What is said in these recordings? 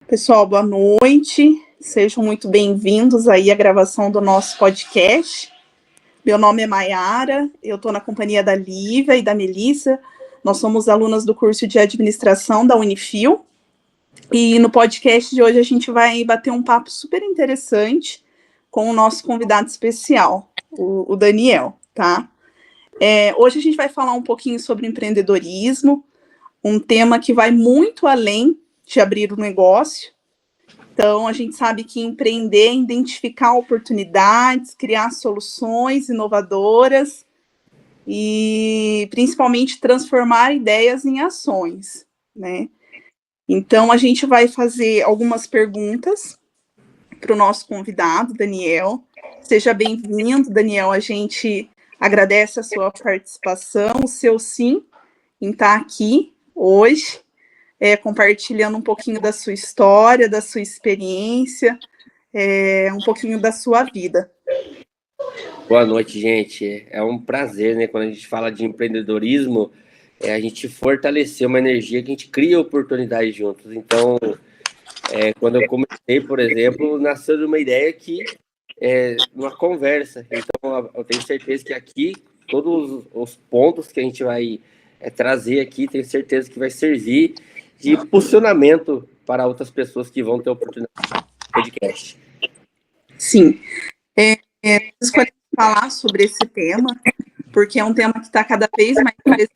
Pessoal, boa noite. Sejam muito bem-vindos aí à gravação do nosso podcast. Meu nome é Maiara, eu estou na companhia da Lívia e da Melissa. Nós somos alunas do curso de administração da Unifil. E no podcast de hoje a gente vai bater um papo super interessante com o nosso convidado especial, o Daniel, tá? Hoje a gente vai falar um pouquinho sobre empreendedorismo, um tema que vai muito além de abrir um negócio. Então, a gente sabe que empreender é identificar oportunidades, criar soluções inovadoras e, principalmente, transformar ideias em ações, né? Então, a gente vai fazer algumas perguntas para o nosso convidado, Daniel. Seja bem-vindo, Daniel. A gente agradece a sua participação, o seu sim em estar aqui hoje. Compartilhando um pouquinho da sua história, da sua experiência, um pouquinho da sua vida. Boa noite, gente. É um prazer, né? Quando a gente fala de empreendedorismo, a gente fortalecer uma energia que a gente cria oportunidades juntos. Então, quando eu comecei, por exemplo, nasceu de uma ideia que uma conversa. Então, eu tenho certeza que aqui, todos os pontos que a gente vai trazer aqui, tenho certeza que vai servir de impulsionamento para outras pessoas que vão ter oportunidade de podcast. Sim. Escolhi falar sobre esse tema, porque é um tema que está cada vez mais presente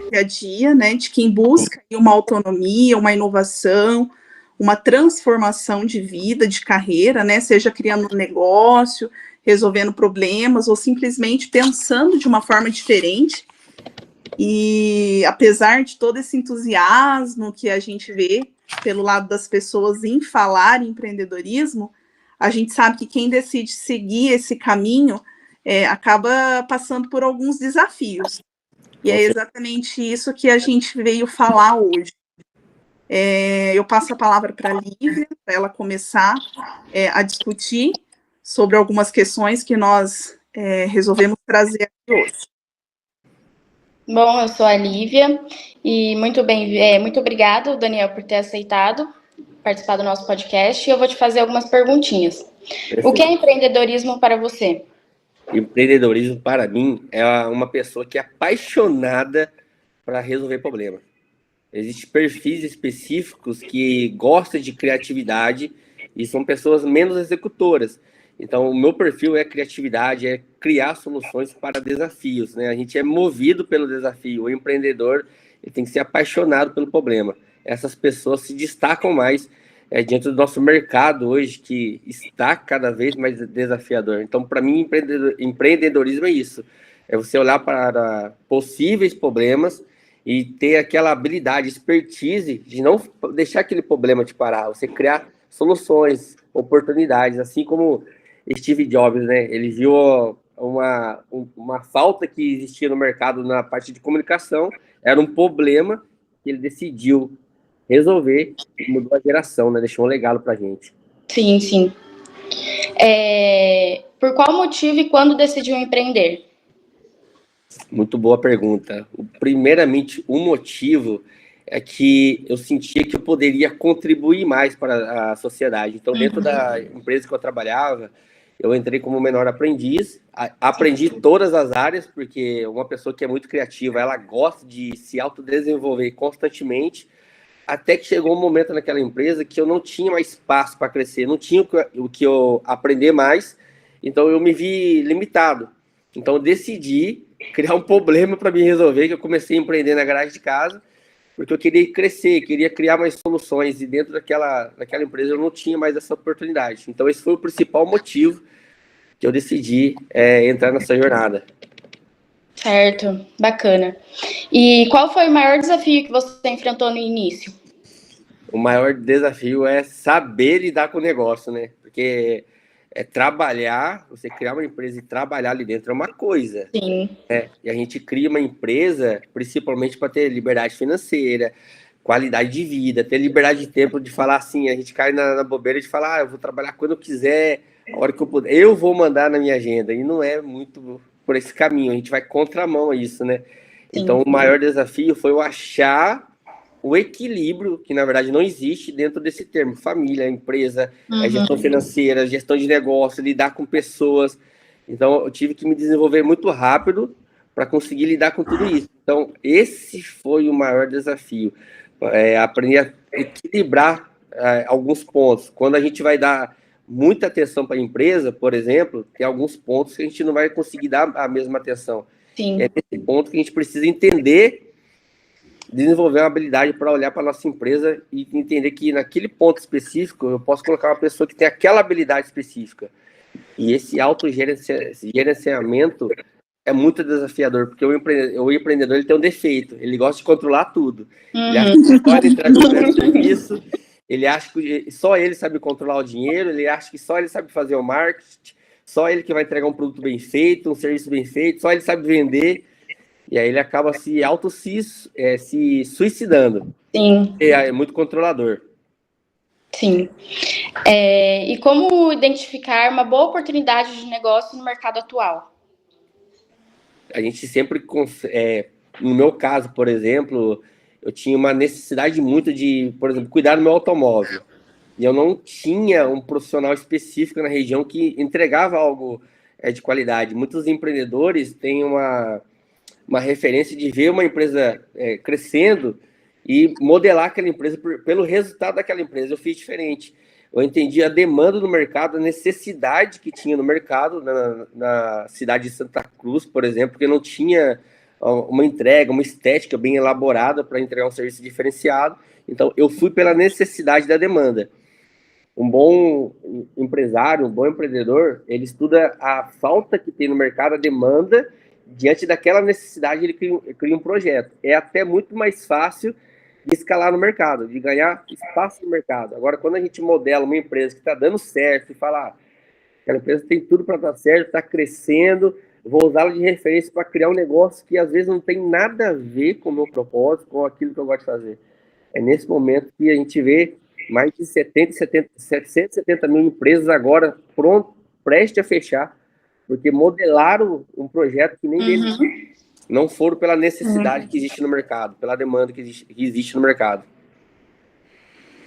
no dia a dia, né, de quem busca uma autonomia, uma inovação, uma transformação de vida, de carreira, né, seja criando um negócio, resolvendo problemas, ou simplesmente pensando de uma forma diferente. E apesar de todo esse entusiasmo que a gente vê pelo lado das pessoas em falar em empreendedorismo, a gente sabe que quem decide seguir esse caminho acaba passando por alguns desafios. E é exatamente isso que a gente veio falar hoje. Eu passo a palavra para a Lívia, para ela começar a discutir sobre algumas questões que nós resolvemos trazer aqui hoje. Bom, eu sou a Lívia e muito obrigado, Daniel, por ter aceitado participar do nosso podcast. E eu vou te fazer algumas perguntinhas. Perfeito. O que é empreendedorismo para você? Empreendedorismo, para mim, é uma pessoa que é apaixonada para resolver problemas. Existem perfis específicos que gostam de criatividade e são pessoas menos executoras. Então, o meu perfil é criatividade, é criar soluções para desafios, né? A gente é movido pelo desafio. O empreendedor ele tem que ser apaixonado pelo problema. Essas pessoas se destacam mais diante do nosso mercado hoje, que está cada vez mais desafiador. Então, para mim, empreendedorismo é isso. É você olhar para possíveis problemas e ter aquela habilidade, expertise de não deixar aquele problema te parar. Você criar soluções, oportunidades, assim como Steve Jobs, né? Ele viu uma falta que existia no mercado na parte de comunicação, era um problema que ele decidiu resolver e mudou a geração, né? Deixou um legado pra gente. Sim, sim. Por qual motivo e quando decidiu empreender? Muito boa pergunta. Primeiramente, o motivo é que eu sentia que eu poderia contribuir mais para a sociedade. Então, dentro da empresa que eu trabalhava, eu entrei como menor aprendiz, aprendi todas as áreas, porque uma pessoa que é muito criativa, ela gosta de se autodesenvolver constantemente, até que chegou um momento naquela empresa que eu não tinha mais espaço para crescer, não tinha o que eu aprender mais, então eu me vi limitado. Então eu decidi criar um problema para me resolver, que eu comecei a empreender na garagem de casa, porque eu queria crescer, queria criar mais soluções, e dentro daquela empresa eu não tinha mais essa oportunidade. Então esse foi o principal motivo que eu decidi entrar nessa jornada. Certo, bacana. E qual foi o maior desafio que você enfrentou no início? O maior desafio é saber lidar com o negócio, né? Porque trabalhar, você criar uma empresa e trabalhar ali dentro é uma coisa. Sim. E a gente cria uma empresa principalmente para ter liberdade financeira, qualidade de vida, ter liberdade de tempo de falar assim, a gente cai na bobeira de falar, eu vou trabalhar quando eu quiser, a hora que eu puder, eu vou mandar na minha agenda, e não é muito por esse caminho, a gente vai contramão a isso, né? Sim. Então, o maior desafio foi eu achar o equilíbrio, que na verdade não existe dentro desse termo, família, empresa, gestão financeira, gestão de negócio, lidar com pessoas. Então, eu tive que me desenvolver muito rápido para conseguir lidar com tudo isso. Então, esse foi o maior desafio, aprender a equilibrar alguns pontos. Quando a gente vai dar muita atenção para a empresa, por exemplo, tem alguns pontos que a gente não vai conseguir dar a mesma atenção. Sim. É nesse ponto que a gente precisa entender, desenvolver uma habilidade para olhar para a nossa empresa e entender que naquele ponto específico eu posso colocar uma pessoa que tem aquela habilidade específica. E esse autogerenciamento é muito desafiador, porque o empreendedor ele tem um defeito, ele gosta de controlar tudo. Ele acha que só ele entrega o serviço, ele acha que só ele sabe controlar o dinheiro, ele acha que só ele sabe fazer o marketing, só ele que vai entregar um produto bem feito, um serviço bem feito, só ele sabe vender, e aí ele acaba se suicidando. Sim. É muito controlador. Sim. E como identificar uma boa oportunidade de negócio no mercado atual? A gente sempre, no meu caso, por exemplo, eu tinha uma necessidade muito de, por exemplo, cuidar do meu automóvel. E eu não tinha um profissional específico na região que entregava algo de qualidade. Muitos empreendedores têm uma referência de ver uma empresa crescendo e modelar aquela empresa pelo resultado daquela empresa. Eu fiz diferente. Eu entendi a demanda do mercado, a necessidade que tinha no mercado, na cidade de Santa Cruz, por exemplo, porque não tinha uma entrega, uma estética bem elaborada para entregar um serviço diferenciado. Então, eu fui pela necessidade da demanda. Um bom empresário, um bom empreendedor, ele estuda a falta que tem no mercado, a demanda, diante daquela necessidade ele cria um projeto. É até muito mais fácil de escalar no mercado, de ganhar espaço no mercado. Agora, quando a gente modela uma empresa que está dando certo e fala, aquela empresa tem tudo para dar certo, está crescendo, vou usá-la de referência para criar um negócio que às vezes não tem nada a ver com o meu propósito, com aquilo que eu gosto de fazer. É nesse momento que a gente vê mais de 770 mil empresas agora prestes a fechar, porque modelaram um projeto que nem deles não foram pela necessidade que existe no mercado, pela demanda que existe no mercado.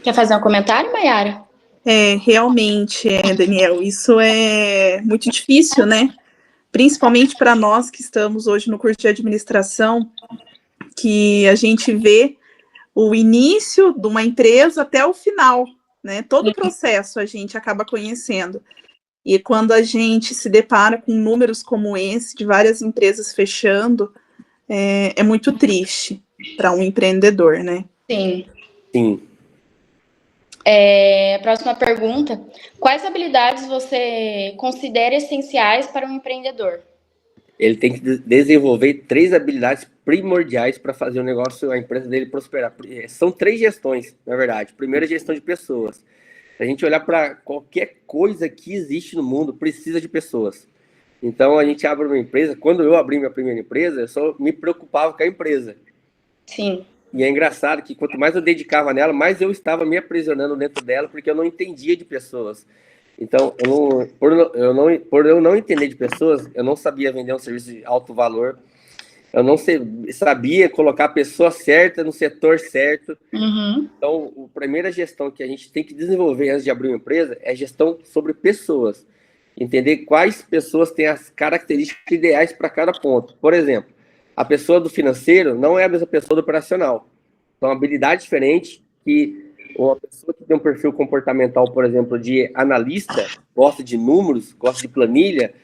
Quer fazer um comentário, Mayara? Realmente, Daniel, isso é muito difícil, né? Principalmente para nós que estamos hoje no curso de administração, que a gente vê o início de uma empresa até o final, né? Todo o processo a gente acaba conhecendo. E quando a gente se depara com números como esse, de várias empresas fechando, é muito triste para um empreendedor, né? Sim. Sim. Próxima pergunta. Quais habilidades você considera essenciais para um empreendedor? Ele tem que desenvolver 3 habilidades primordiais para fazer o negócio, a empresa dele prosperar. São 3 gestões, na verdade. Primeiro, a gestão de pessoas. Se a gente olhar para qualquer coisa que existe no mundo, precisa de pessoas. Então, a gente abre uma empresa. Quando eu abri minha primeira empresa, eu só me preocupava com a empresa. Sim. E é engraçado que quanto mais eu dedicava nela, mais eu estava me aprisionando dentro dela, porque eu não entendia de pessoas. Então, por eu não entender de pessoas, eu não sabia vender um serviço de alto valor, eu não sabia colocar a pessoa certa no setor certo. Então, a primeira gestão que a gente tem que desenvolver antes de abrir uma empresa é gestão sobre pessoas. Entender quais pessoas têm as características ideais para cada ponto. Por exemplo, a pessoa do financeiro não é a mesma pessoa do operacional. Então, uma habilidade diferente que uma pessoa que tem um perfil comportamental, por exemplo, de analista, gosta de números, gosta de planilha,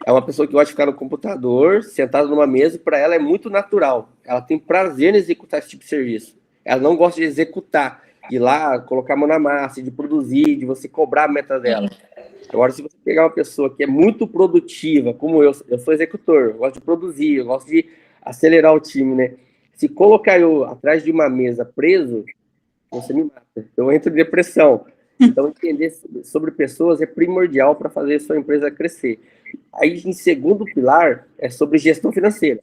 é uma pessoa que gosta de ficar no computador, sentada numa mesa, e para ela é muito natural. Ela tem prazer em executar esse tipo de serviço. Ela não gosta de executar, de ir lá, colocar a mão na massa, de produzir, de você cobrar a meta dela. Agora, se você pegar uma pessoa que é muito produtiva, como eu sou executor, eu gosto de produzir, eu gosto de acelerar o time, né? Se colocar eu atrás de uma mesa preso, você me mata. Eu entro em depressão. Então, entender sobre pessoas é primordial para fazer a sua empresa crescer. Aí, em segundo pilar, é sobre gestão financeira.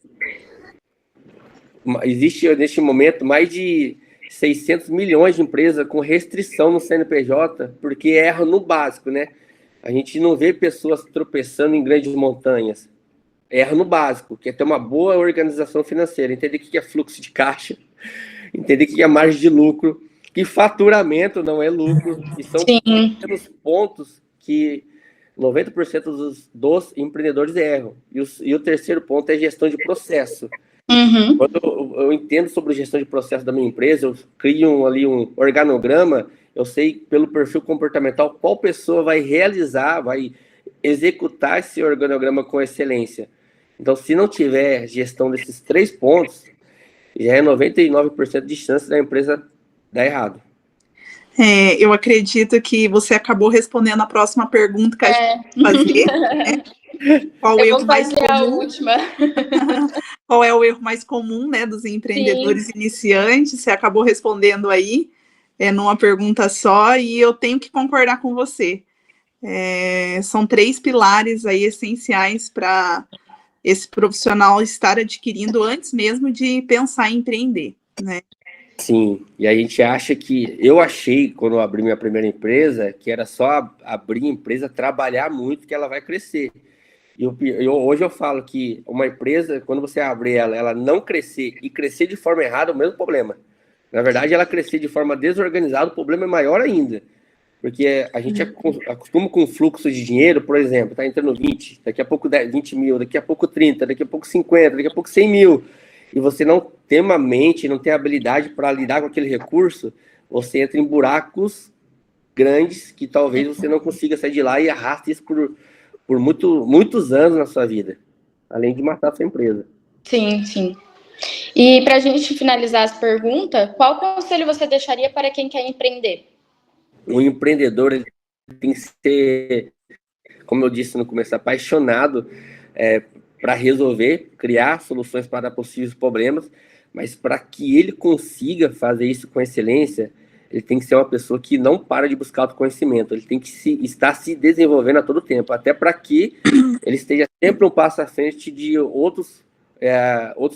Existe, neste momento, mais de 600 milhões de empresas com restrição no CNPJ, porque erram no básico, né? A gente não vê pessoas tropeçando em grandes montanhas. Erra no básico, que é ter uma boa organização financeira, entender o que é fluxo de caixa, entender que é margem de lucro, que faturamento não é lucro, e são pequenos pontos que 90% dos empreendedores erram. E o terceiro ponto é gestão de processo. Quando eu entendo sobre gestão de processo da minha empresa, eu crio ali um organograma, eu sei pelo perfil comportamental qual pessoa vai realizar, vai executar esse organograma com excelência. Então, se não tiver gestão desses 3 pontos, já é 99% de chance da empresa dar errado. Eu acredito que você acabou respondendo a próxima pergunta que a gente vai fazer. Né? Qual o erro mais comum? A última. Qual é o erro mais comum, né, dos empreendedores iniciantes? Você acabou respondendo aí, numa pergunta só, e eu tenho que concordar com você. São 3 pilares aí essenciais para esse profissional estar adquirindo antes mesmo de pensar em empreender, né? Sim, e a gente acha que... Eu achei, quando eu abri minha primeira empresa, que era só abrir a empresa, trabalhar muito, que ela vai crescer. E hoje eu falo que uma empresa, quando você abre ela não crescer e crescer de forma errada, é o mesmo problema. Na verdade, ela crescer de forma desorganizada, o problema é maior ainda. Porque a gente acostuma com fluxo de dinheiro, por exemplo, tá entrando 20, daqui a pouco 20 mil, daqui a pouco 30, daqui a pouco 50, daqui a pouco 100 mil. E você não tem uma mente, não tem habilidade para lidar com aquele recurso, você entra em buracos grandes que talvez você não consiga sair de lá e arrasta isso por muitos anos na sua vida, além de matar a sua empresa. Sim, sim. E para a gente finalizar as perguntas, qual conselho você deixaria para quem quer empreender? Um empreendedor ele tem que ser, como eu disse no começo, apaixonado para resolver, criar soluções para possíveis problemas, mas para que ele consiga fazer isso com excelência, ele tem que ser uma pessoa que não para de buscar autoconhecimento, ele tem que estar se desenvolvendo a todo tempo, até para que ele esteja sempre um passo à frente de outros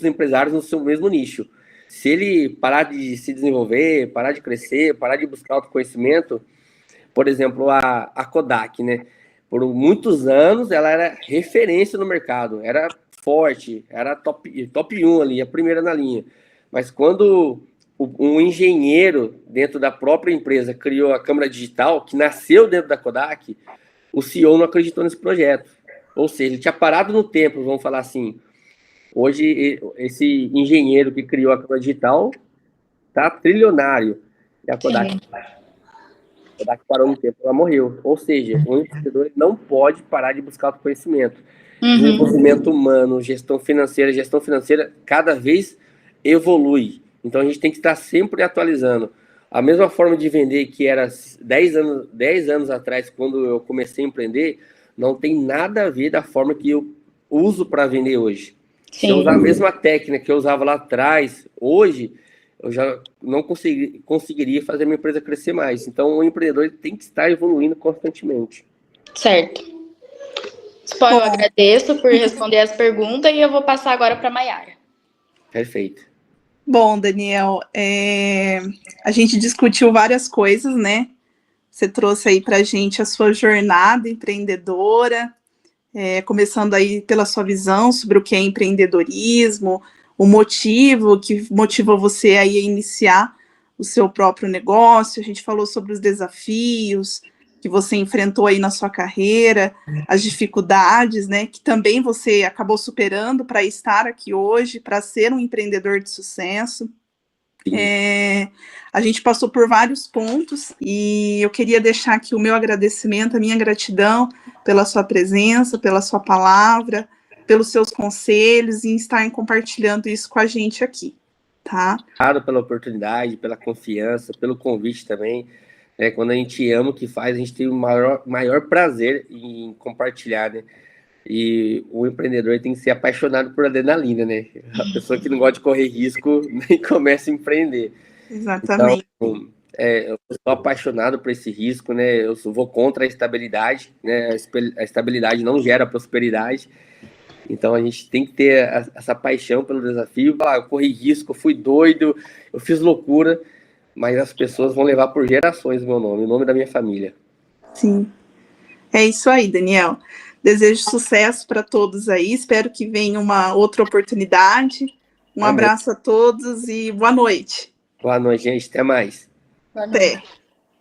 empresários no seu mesmo nicho. Se ele parar de se desenvolver, parar de crescer, parar de buscar autoconhecimento, por exemplo, a Kodak, né? Por muitos anos ela era referência no mercado, era forte, era top 1 ali, a primeira na linha. Mas quando um engenheiro dentro da própria empresa criou a câmera digital, que nasceu dentro da Kodak, o CEO não acreditou nesse projeto. Ou seja, ele tinha parado no tempo, vamos falar assim. Hoje, esse engenheiro que criou a câmera digital está trilionário. E a Kodak parou no tempo, ela morreu. Ou seja, o empreendedor não pode parar de buscar autoconhecimento. Desenvolvimento humano, gestão financeira cada vez evolui. Então, a gente tem que estar sempre atualizando. A mesma forma de vender que era 10 anos atrás, quando eu comecei a empreender, não tem nada a ver da forma que eu uso para vender hoje. Sim. Se eu usar a mesma técnica que eu usava lá atrás, hoje, eu já não conseguiria fazer a minha empresa crescer mais. Então, o empreendedor tem que estar evoluindo constantemente. Certo. Bom, eu agradeço por responder as perguntas e eu vou passar agora para a Mayara. Perfeito. Bom, Daniel, a gente discutiu várias coisas, né? Você trouxe aí para a gente a sua jornada empreendedora, começando aí pela sua visão sobre o que é empreendedorismo, o motivo que motivou você aí a iniciar o seu próprio negócio. A gente falou sobre os desafios que você enfrentou aí na sua carreira, as dificuldades, né, que também você acabou superando para estar aqui hoje, para ser um empreendedor de sucesso. A gente passou por vários pontos e eu queria deixar aqui o meu agradecimento, a minha gratidão pela sua presença, pela sua palavra, pelos seus conselhos e estarem compartilhando isso com a gente aqui, tá? Obrigado pela oportunidade, pela confiança, pelo convite também. Quando a gente ama o que faz, a gente tem o maior prazer em compartilhar, né? E o empreendedor tem que ser apaixonado por adrenalina, né? A pessoa que não gosta de correr risco nem começa a empreender. Exatamente. Então, eu sou apaixonado por esse risco, né? Eu vou contra a estabilidade, né? A estabilidade não gera prosperidade. Então, a gente tem que ter essa paixão pelo desafio. Eu corri risco, eu fui doido, eu fiz loucura, mas as pessoas vão levar por gerações o meu nome, o nome da minha família. Sim. É isso aí, Daniel. Desejo sucesso para todos aí. Espero que venha uma outra oportunidade. Um abraço a todos e boa noite. Boa noite, gente. Até mais. Boa noite. Até.